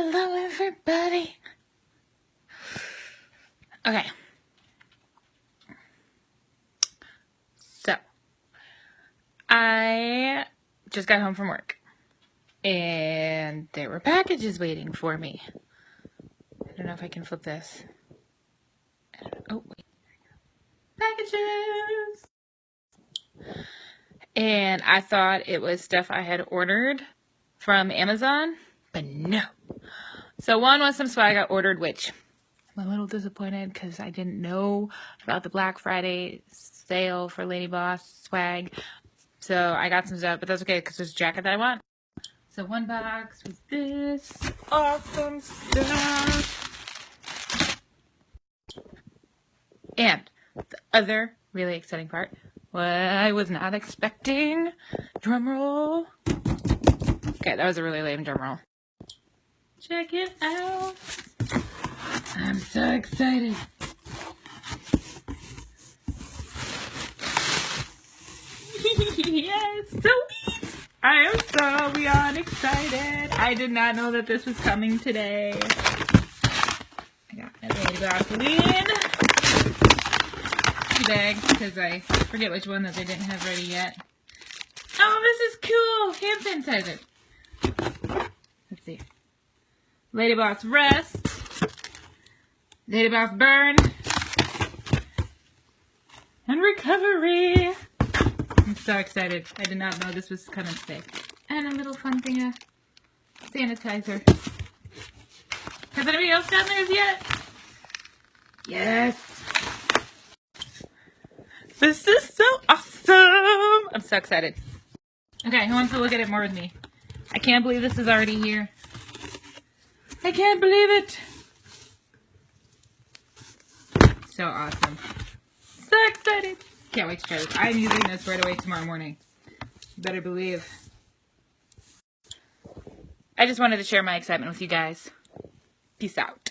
Hello, everybody. Okay. So, I just got home from work, and there were packages waiting for me. I don't know if I can flip this. Oh, wait. Packages! And I thought it was stuff I had ordered from Amazon, but no. So one was some swag I ordered, which I'm a little disappointed because I didn't know about the Black Friday sale for LadyBoss swag. So I got some stuff, but that's okay because there's a jacket that I want. So one box was this awesome stuff. And the other really exciting part, what I was not expecting, drum roll. Okay, that was a really lame drum roll. Check it out. I'm so excited. Yes, so neat. I am so beyond excited. I did not know that this was coming today. I got my LadyBoss Weight Loss bag because I forget which one that they didn't have ready yet. Oh, this is cool. Hand sanitizer. Let's see. LadyBoss Rest. LadyBoss Burn. And Recovery. I'm so excited. I did not know this was coming today. And a little fun thing of sanitizer. Has anybody else gotten theirs yet? Yes. This is so awesome. I'm so excited. Okay, who wants to look at it more with me? I can't believe this is already here. I can't believe it. So awesome. So excited. Can't wait to try this. I'm using this right away tomorrow morning. You better believe. I just wanted to share my excitement with you guys. Peace out.